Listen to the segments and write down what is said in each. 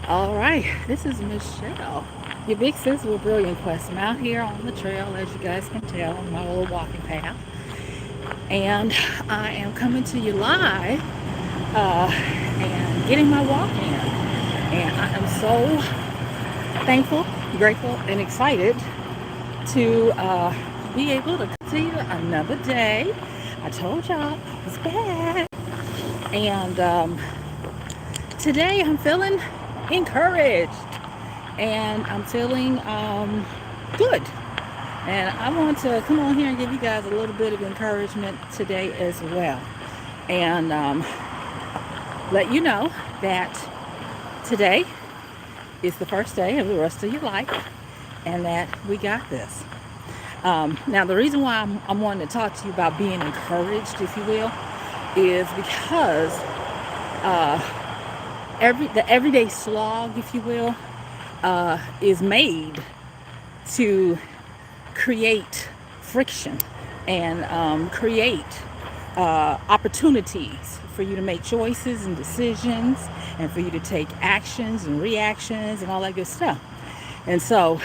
All right, this is Michelle, your big sis with Brilliant Quest. I'm out here on the trail, as you guys can tell, on my little walking path, and I am coming to you live and getting my walk in. And I am so thankful, grateful, and excited to be able to see another day. I told y'all I was back, and today I'm feeling encouraged and I'm feeling good. And I want to come on here and give you guys a little bit of encouragement today as well. And let you know that today is the first day of the rest of your life and that we got this. Now, the reason why I'm wanting to talk to you about being encouraged, if you will, is because the everyday slog, if you will, is made to create friction and create opportunities for you to make choices and decisions and for you to take actions and reactions and all that good stuff. And so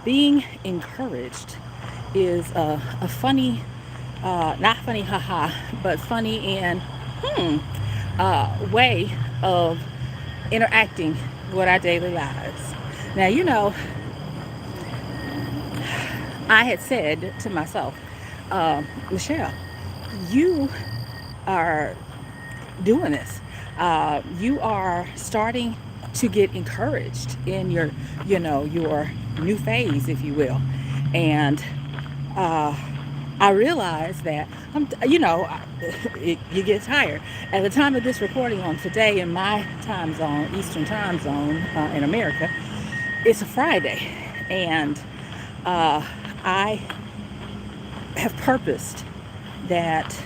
being encouraged is a funny, not funny, haha, but funny and way of interacting with our daily lives. Now, I had said to myself, Michelle, you are doing this. You are starting to get encouraged in your new phase, if you will. And I realized that you get tired. At the time of this recording on today in my time zone, Eastern time zone in America, it's a Friday, and I have purposed that,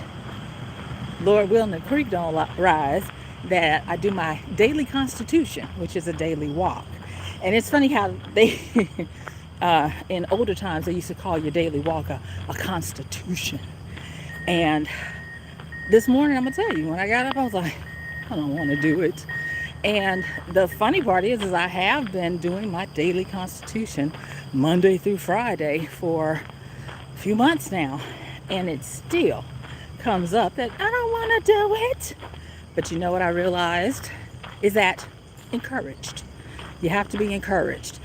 Lord willing, the creek don't rise, that I do my daily constitution, which is a daily walk. And it's funny how they in older times they used to call your daily walk a constitution. And this morning, I'm gonna tell you, when I got up, I was like, I don't want to do it. And the funny part is I have been doing my daily constitution Monday through Friday for a few months now, and it still comes up that I don't want to do it. But you know what I realized is that encouraged. You have to be encouraged.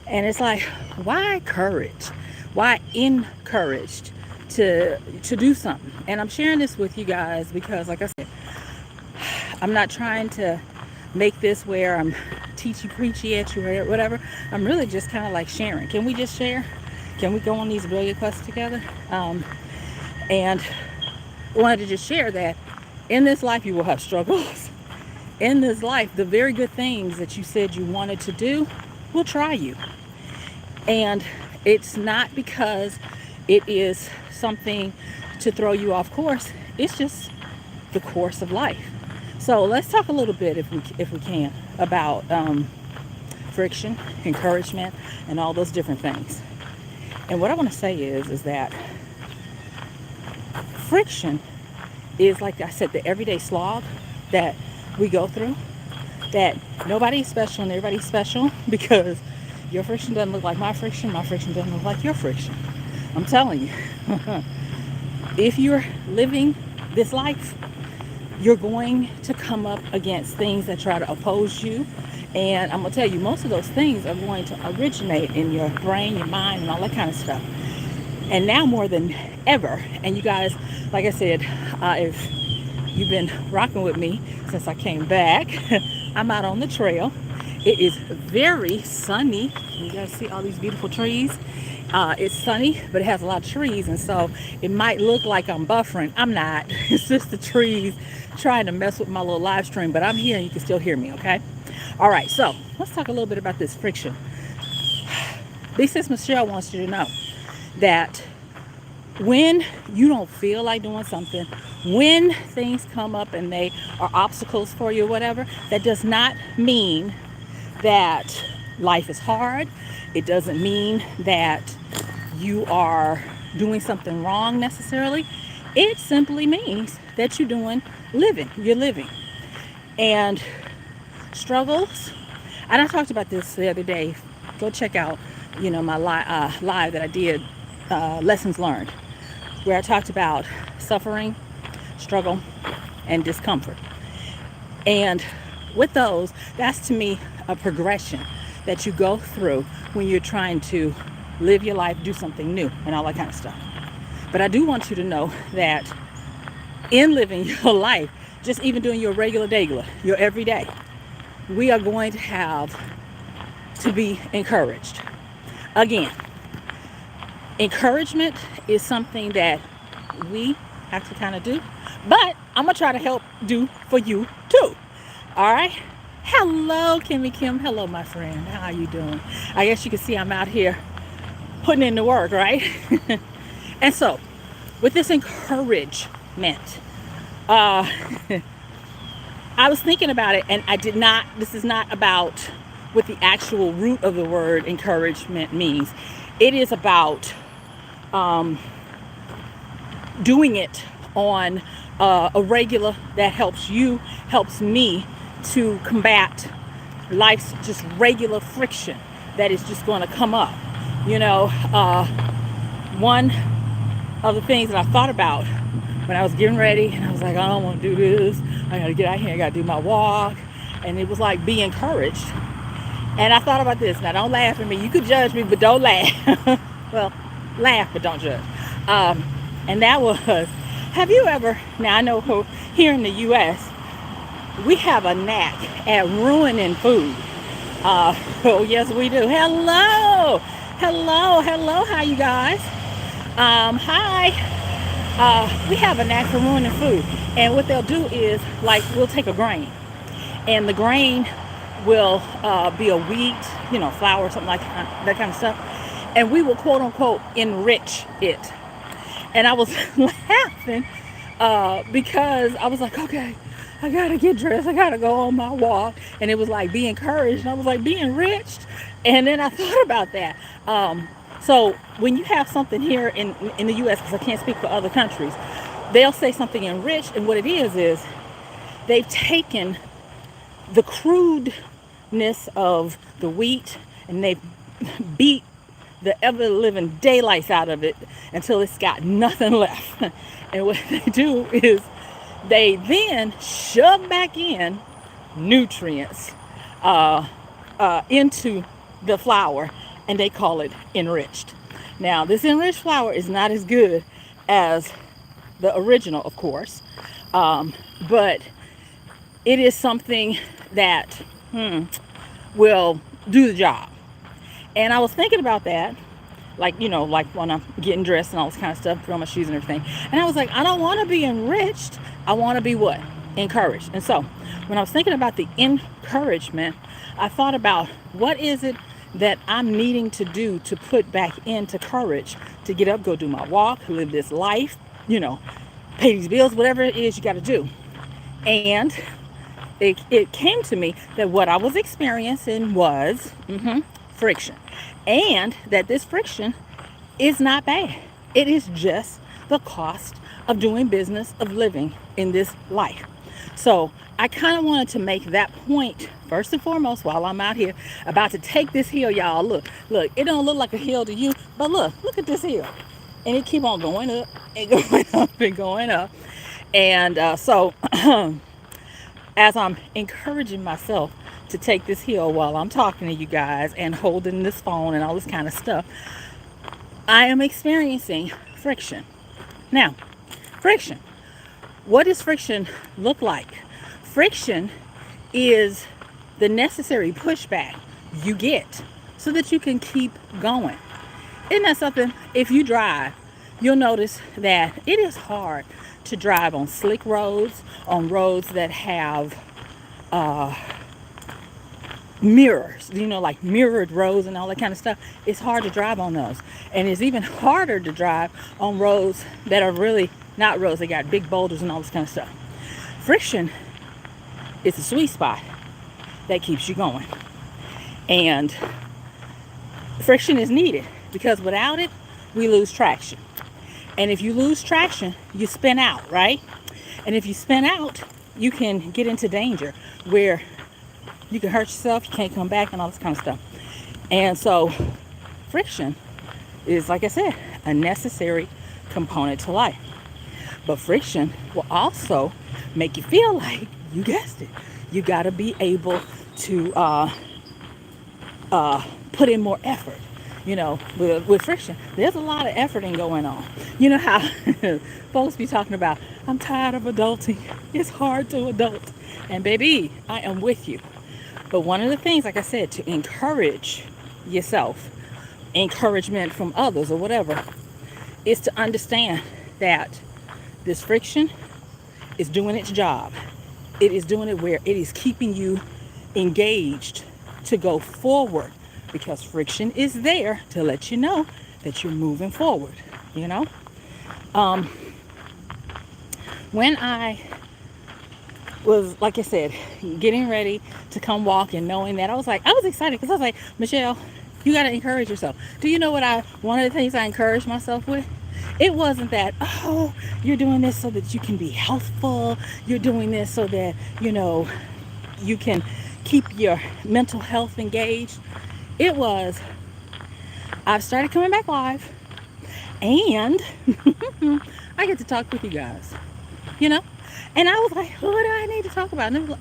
And it's like, why courage? Why encouraged to do something? And I'm sharing this with you guys because, like I said, I'm not trying to make this where I'm teachy preachy at you or whatever. I'm really just kind of like sharing. Can we just share? Can we go on these brilliant quests together? And I wanted to just share that in this life you will have struggles. In this life, the very good things that you said you wanted to do will try you. And it's not because it is something to throw you off course. It's just the course of life. So let's talk a little bit, if we can, about friction, encouragement, and all those different things. And what I want to say is that friction is, like I said, the everyday slog that we go through, that nobody's special and everybody's special, because your friction doesn't look like my friction doesn't look like your friction. I'm telling you, if you're living this life, you're going to come up against things that try to oppose you. And I'm going to tell you, most of those things are going to originate in your brain, your mind, and all that kind of stuff. And now more than ever, and you guys, like I said, if you've been rocking with me since I came back, I'm out on the trail. It is very sunny. You guys see all these beautiful trees? It's sunny, but it has a lot of trees, and so it might look like I'm buffering. I'm not. It's just the trees trying to mess with my little live stream, but I'm here and you can still hear me, okay? All right, so let's talk a little bit about this friction. Big Sis Michelle wants you to know that when you don't feel like doing something, when things come up and they are obstacles for you or whatever, that does not mean that life is hard. It doesn't mean that you are doing something wrong necessarily. It simply means that you're living. And struggles And I talked about this the other day. Go check out, my live that I did, lessons learned, where I talked about suffering, struggle, and discomfort. And with those, that's to me a progression that you go through when you're trying to live your life, do something new, and all that kind of stuff. But I do want you to know that in living your life, just even doing your regular daily, your everyday, we are going to have to be encouraged. Again, encouragement is something that we have to kind of do, but I'm going to try to help do for you too. All right. Hello, Kimmy Kim. Hello, my friend. How are you doing? I guess you can see I'm out here putting in the work, right? And so, with this encouragement, I was thinking about it, and this is not about what the actual root of the word encouragement means. It is about doing it on a regular that helps me to combat life's just regular friction that is just going to come up. One of the things that I thought about when I was getting ready, and I was like, I don't want to do this. I got to get out here. I got to do my walk. And it was like, be encouraged. And I thought about this. Now, don't laugh at me. You could judge me, but don't laugh. Well, laugh, but don't judge. And that was, have you ever, now I know here in the U.S., we have a knack at ruining food. Oh, yes, we do. Hello. How you guys? Hi. We have a knack for ruining food. And what they'll do is, like, we'll take a grain. And the grain will be a wheat, flour, something like that kind of stuff. And we will, quote unquote, enrich it. And I was laughing because I was like, okay, I gotta get dressed. I gotta go on my walk. And it was like, be encouraged. And I was like, be enriched. And then I thought about that. So when you have something here in the U.S., because I can't speak for other countries, they'll say something enriched. And what it is they've taken the crudeness of the wheat and they've beat the ever-living daylights out of it until it's got nothing left. And what they do is they then shove back in nutrients into the flour, and they call it enriched. Now, this enriched flour is not as good as the original, of course, but it is something that will do the job. And I was thinking about that, like when I'm getting dressed and all this kind of stuff, put on my shoes and everything. And I was like, I don't want to be enriched. I want to be what? Encouraged. And so when I was thinking about the encouragement, I thought about what is it that I'm needing to do to put back into courage to get up, go do my walk, live this life, pay these bills, whatever it is you got to do. And it came to me that what I was experiencing was friction. And that this friction is not bad. It is just the cost of doing business, of living in this life. So I kind of wanted to make that point first and foremost while I'm out here about to take this hill, y'all. Look, it don't look like a hill to you, but look at this hill. And it keep on going up and going up and going up. And so as I'm encouraging myself to take this hill while I'm talking to you guys and holding this phone and all this kind of stuff, I am experiencing friction. Now, friction. What does friction look like? Friction is the necessary pushback you get so that you can keep going. Isn't that something? If you drive, you'll notice that it is hard to drive on slick roads, on roads that have mirrors, like mirrored roads and all that kind of stuff. It's hard to drive on those. And it's even harder to drive on roads that are really not roads. They got big boulders and all this kind of stuff. Friction is a sweet spot that keeps you going. And friction is needed because without it, we lose traction. And if you lose traction, you spin out, right? And if you spin out, you can get into danger where you can hurt yourself, you can't come back, and all this kind of stuff. And so friction is, like I said, a necessary component to life. But friction will also make you feel like, you guessed it, you got to be able to put in more effort. With friction, there's a lot of efforting going on. You know how folks be talking about, I'm tired of adulting. It's hard to adult. And baby, I am with you. But one of the things, like I said, to encourage yourself, encouragement from others or whatever, is to understand that this friction is doing its job. It is doing it where it is keeping you engaged to go forward, because friction is there to let you know that you're moving forward. When I was, like I said, getting ready to come walk and knowing that, I was excited because I was like, Michelle, you got to encourage yourself. Do you know one of the things I encouraged myself with? It wasn't that, oh, you're doing this so that you can be healthful. You're doing this so that, you can keep your mental health engaged. It was, I've started coming back live, and I get to talk with you guys, And I was like, what do I need to talk about? And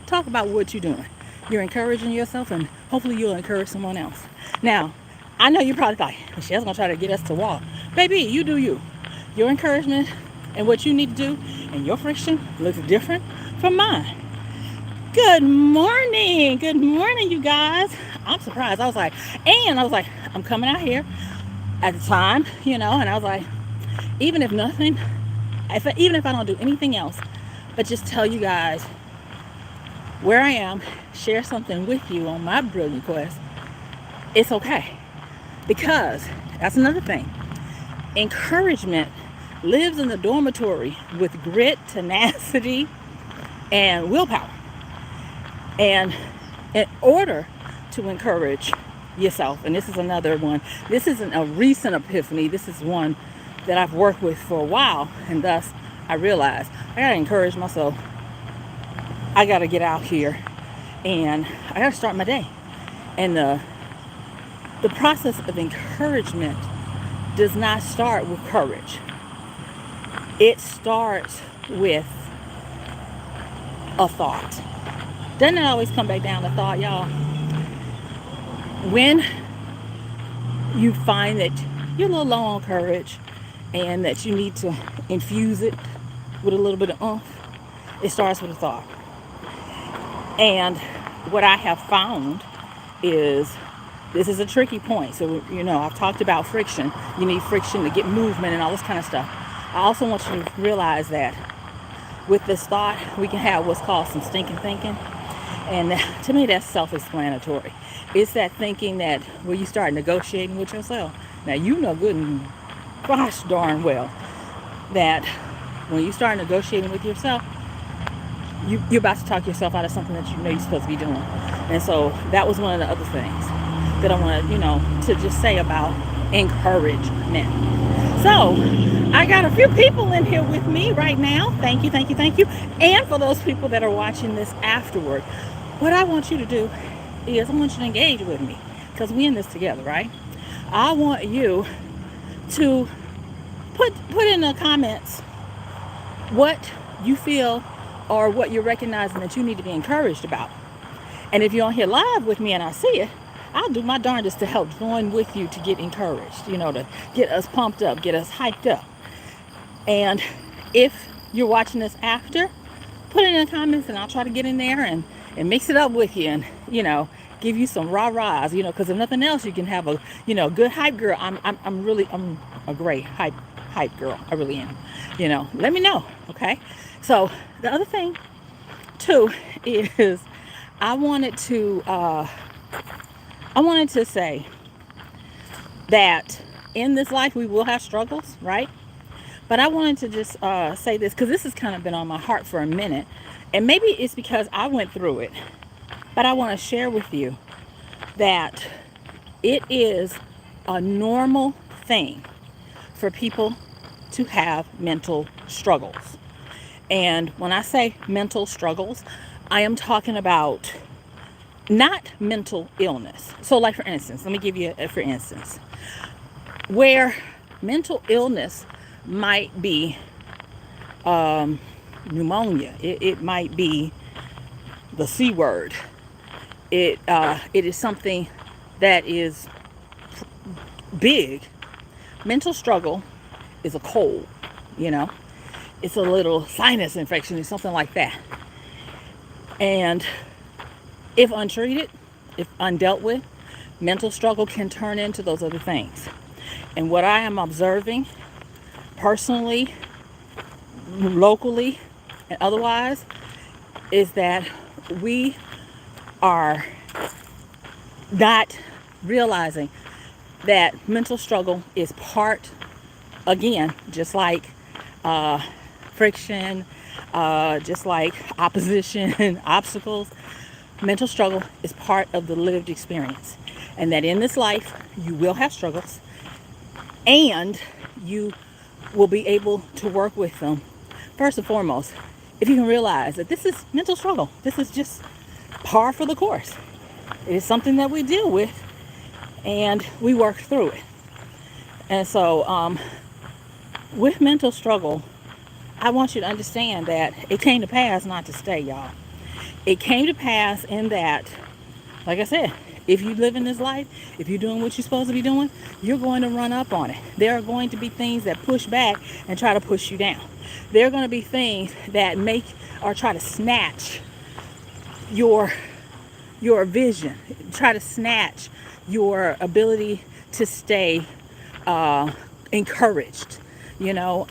talk about what you're doing. You're encouraging yourself, and hopefully you'll encourage someone else. Now, I know you're probably like, Michelle's going to try to get us to walk. Baby, you do you. Your encouragement and what you need to do and your friction looks different from mine. Good morning, you guys. I'm surprised. I was like, I'm coming out here at the time, and I was like, even if I don't do anything else, but just tell you guys where I am, share something with you on my brilliant quest, it's okay. Because that's another thing. Encouragement lives in the dormitory with grit, tenacity, and willpower. And in order to encourage yourself, and this is another one, this isn't a recent epiphany, this is one that I've worked with for a while, and thus I realized I gotta encourage myself. I gotta get out here and I gotta start my day. And the process of encouragement does not start with courage. It starts with a thought. Doesn't it always come back down to thought, y'all? When you find that you're a little low on courage and that you need to infuse it with a little bit of oomph, it starts with a thought. And what I have found is, this is a tricky point. So, I've talked about friction. You need friction to get movement and all this kind of stuff. I also want you to realize that with this thought, we can have what's called some stinking thinking. And to me, that's self-explanatory. It's that thinking that where you start negotiating with yourself. Now, you know good and gosh darn well that when you start negotiating with yourself, you're about to talk yourself out of something that you know you're supposed to be doing. And so that was one of the other things that I wanted, to just say about encouragement. So I got a few people in here with me right now. Thank you. And for those people that are watching this afterward, what I want you to do is I want you to engage with me, because we're in this together, right? I want you to put in the comments what you feel or what you're recognizing that you need to be encouraged about. And if you're on here live with me and I see it, I'll do my darndest to help join with you to get encouraged, to get us pumped up, get us hyped up. And if you're watching this after, put it in the comments and I'll try to get in there and mix it up with you and, give you some rah-rahs, because if nothing else, you can have a, good hype girl. I'm a great hype girl. I really am. Let me know. Okay. So the other thing too is I wanted to say that in this life we will have struggles, right? But I wanted to just say this, because this has kind of been on my heart for a minute, and maybe it's because I went through it, but I want to share with you that it is a normal thing for people to have mental struggles. And when I say mental struggles, I am talking about not mental illness. So like, for instance, let me give you for instance, where mental illness might be pneumonia. It might be the C word. It is something that is big. Mental struggle is a cold, you know. It's a little sinus infection or something like that. And if untreated, if undealt with, mental struggle can turn into those other things. And what I am observing personally, locally, and otherwise, is that we are not realizing that mental struggle is part, again, just like friction, just like opposition, obstacles. Mental struggle is part of the lived experience. And that in this life, you will have struggles, and you will be able to work with them. First and foremost, if you can realize that this is mental struggle, this is just par for the course. It is something that we deal with, and we work through it. And so, with mental struggle, I want you to understand that it came to pass not to stay, y'all. It came to pass in that, like I said, if you live in this life, if you're doing what you're supposed to be doing, you're going to run up on it. There are going to be things that push back and try to push you down. There are going to be things that make or try to snatch your vision, try to snatch your ability to stay encouraged, you know.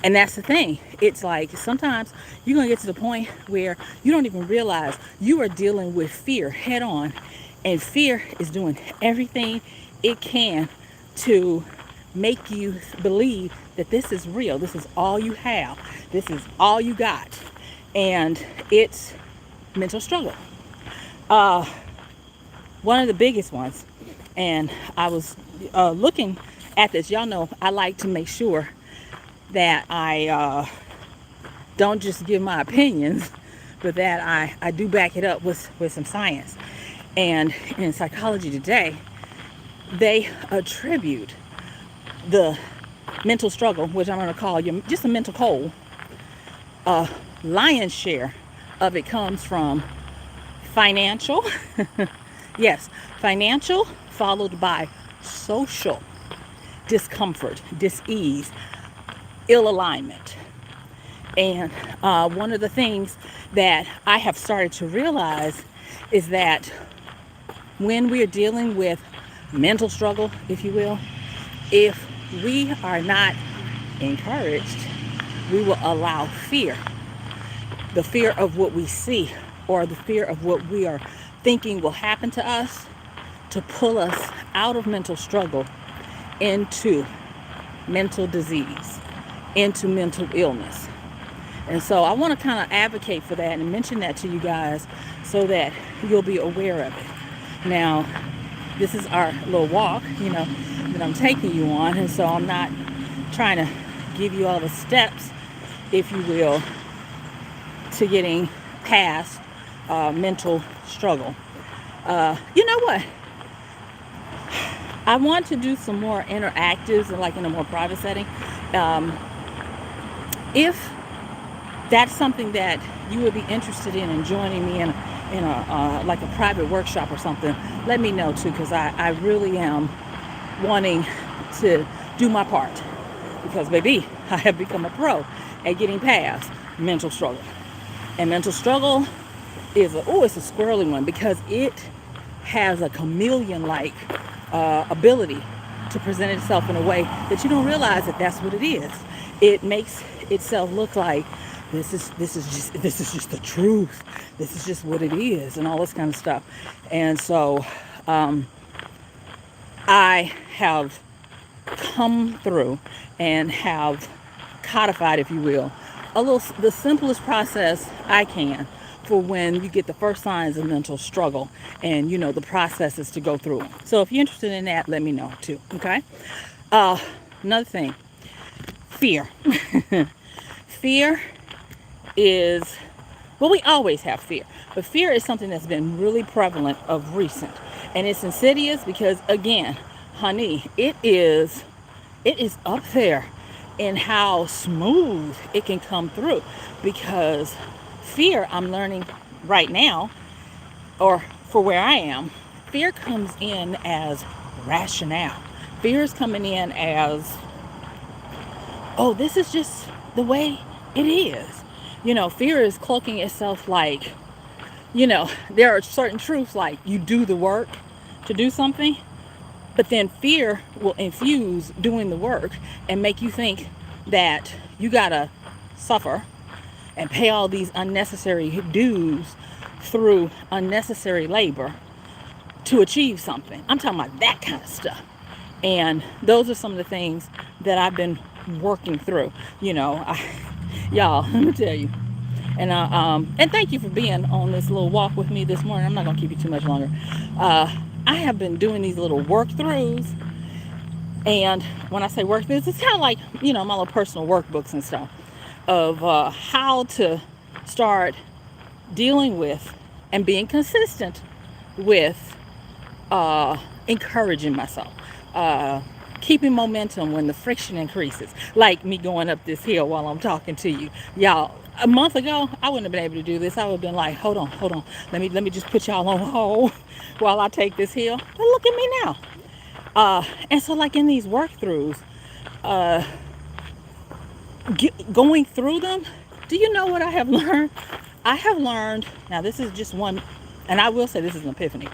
And that's the thing. It's like sometimes you're going to get to the point where you don't even realize you are dealing with fear head on. And fear is doing everything it can to make you believe that this is real. This is all you have. This is all you got. And it's mental struggle. One of the biggest ones. And I was looking at this. Y'all know I like to make sure that I don't just give my opinions, but that I do back it up with some science. And in Psychology Today, they attribute the mental struggle, which I'm going to call just a mental cold, lion's share of it comes from financial, yes, financial, followed by social discomfort, dis-ease, ill alignment. And one of the things that I have started to realize is that when we are dealing with mental struggle, if you will, if we are not encouraged, we will allow fear, the fear of what we see or the fear of what we are thinking will happen to us, to pull us out of mental struggle into mental disease, into mental illness. And so I want to kind of advocate for that and mention that to you guys so that you'll be aware of it. Now, this is our little walk, you know, that I'm taking you on. And so I'm not trying to give you all the steps, if you will, to getting past mental struggle. You know what? I want to do some more interactives and like in a more private setting. If that's something that you would be interested in joining me in a like a private workshop or something, let me know too, because I really am wanting to do my part, because baby, I have become a pro at getting past mental struggle. And mental struggle is it's a squirrely one, because it has a chameleon-like ability to present itself in a way that you don't realize that that's what it is. It makes itself look like this is just the truth. This is just what it is, and all this kind of stuff. And so I have come through and have codified, if you will, the simplest process I can for when you get the first signs of mental struggle, and you know the processes to go through. So if you're interested in that, let me know too. Okay. Another thing, fear. Fear is Well, we always have fear, but fear is something that's been really prevalent of recent, and it's insidious because, again, honey, it is up there in how smooth it can come through. Because fear, I'm learning right now, or for where I am, fear comes in as rationale. Fear is coming in as, oh, this is just the way it is. Fear is cloaking itself like, there are certain truths like you do the work to do something, but then fear will infuse doing the work and make you think that you gotta suffer and pay all these unnecessary dues through unnecessary labor to achieve something. I'm talking about that kind of stuff. And those are some of the things that I've been working through. Y'all, let me tell you. And thank you for being on this little walk with me this morning. I'm not gonna keep you too much longer. I have been doing these little work throughs, and when I say work throughs, it's kind of like my little personal workbooks and stuff of how to start dealing with and being consistent with encouraging myself, keeping momentum when the friction increases, like me going up this hill while I'm talking to you. Y'all, a month ago, I wouldn't have been able to do this. I would have been like, hold on. Let me just put y'all on hold while I take this hill. But look at me now. And so like in these work throughs, going through them, do you know what I have learned? I have learned, now this is just one, and I will say this is an epiphany.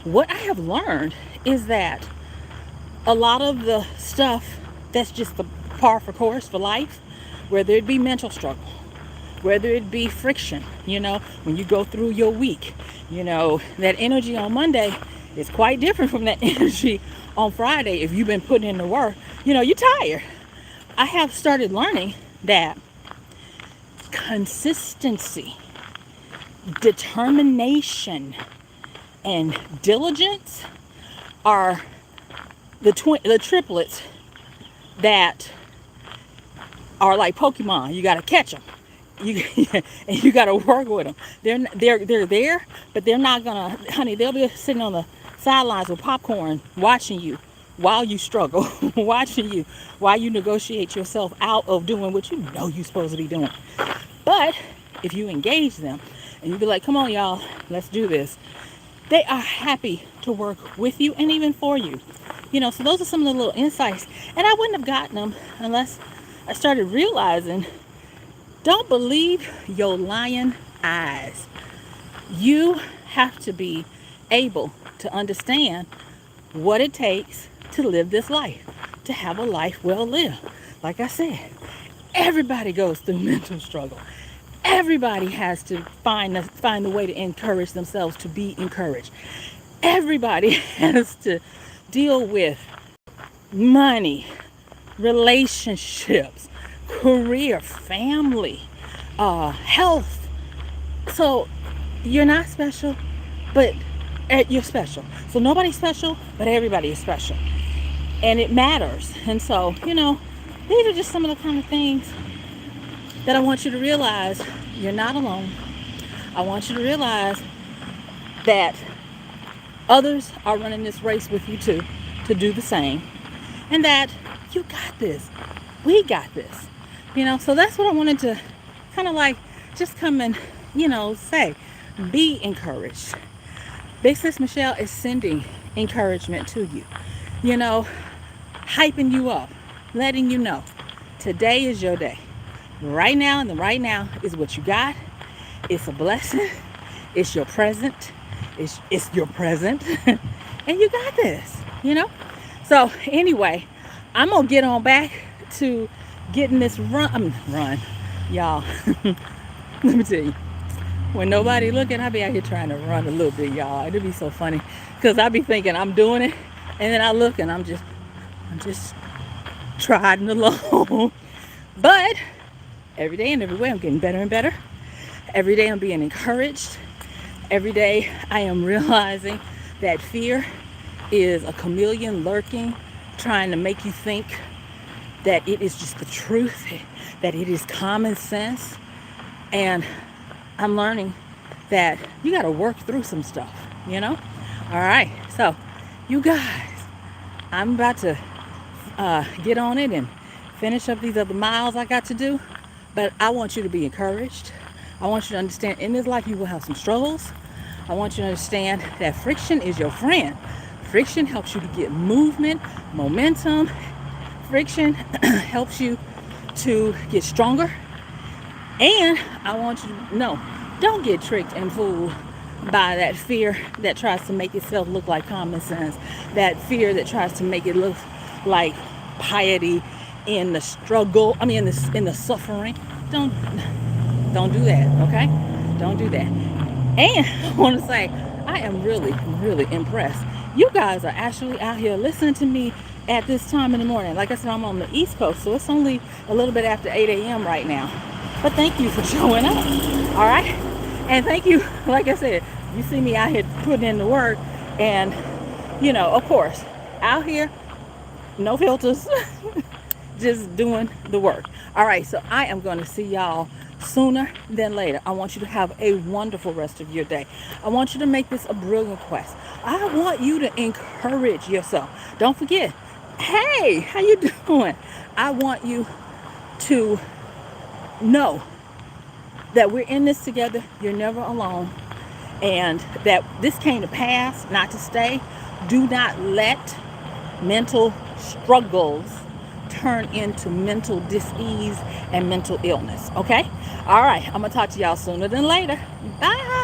What I have learned is that a lot of the stuff that's just the par for course for life, whether it be mental struggle, whether it be friction, when you go through your week, that energy on Monday is quite different from that energy on Friday. If you've been putting in the work, you're tired. I have started learning that consistency, determination, and diligence are the triplets that are like Pokemon. You got to catch them. And you got to work with them. They're there, but they're not gonna, honey. They'll be sitting on the sidelines with popcorn, watching you while you struggle, watching you while you negotiate yourself out of doing what you're supposed to be doing. But if you engage them and you be like, "Come on, y'all, let's do this," they are happy to work with you and even for you. So those are some of the little insights, and I wouldn't have gotten them unless I started realizing. Don't believe your lying eyes. You have to be able to understand what it takes to live this life, to have a life well lived. Like I said, everybody goes through mental struggle. Everybody has to find a way to encourage themselves to be encouraged. Everybody has to deal with money, relationships, career, family, health. So you're not special, but you're special. So nobody's special, but everybody is special. And it matters. And so, these are just some of the kind of things that I want you to realize. You're not alone. I want you to realize that others are running this race with you too, to do the same. And that you got this. We got this. So that's what I wanted to kind of like just come and, say. Be encouraged. Big Sis Michelle is sending encouragement to you. Hyping you up, letting you know today is your day. Right now, and the right now is what you got. It's a blessing. It's your present. It's your present. And you got this, So anyway, I'm going to get on back to getting this run, y'all. Let me tell you, when nobody looking, I be out here trying to run a little bit, y'all. It'd be so funny because I be thinking I'm doing it, and then I look and I'm just trotting along. But every day and every way, I'm getting better and better. Every day I'm being encouraged. Every day I am realizing that fear is a chameleon lurking, trying to make you think that it is just the truth, that it is common sense. And I'm learning that you got to work through some stuff, you know? All right. So, you guys, I'm about to get on it and finish up these other miles I got to do. But I want you to be encouraged. I want you to understand in this life you will have some struggles. I want you to understand that friction is your friend. Friction helps you to get movement, momentum. Friction helps you to get stronger. And I want you to know, don't get tricked and fooled by that fear that tries to make itself look like common sense. That fear that tries to make it look like piety in the struggle. I mean, in the suffering. Don't do that, okay? Don't do that. And I want to say, I am really, really impressed. You guys are actually out here listening to me at this time in the morning. Like I said, I'm on the East Coast, so it's only a little bit after 8 a.m. right now. But thank you for showing up, all right? And thank you, like I said, you see me out here putting in the work. And, you know, of course, out here, no filters, just doing the work. All right, so I am going to see y'all sooner than later. I want you to have a wonderful rest of your day. I want you to make this a brilliant quest. I want you to encourage yourself. Don't forget, hey, how you doing? I want you to know that we're in this together. You're never alone. And that this came to pass, not to stay. Do not let mental struggles turn into mental dis-ease and mental illness. Okay? All right. I'm going to talk to y'all sooner than later. Bye.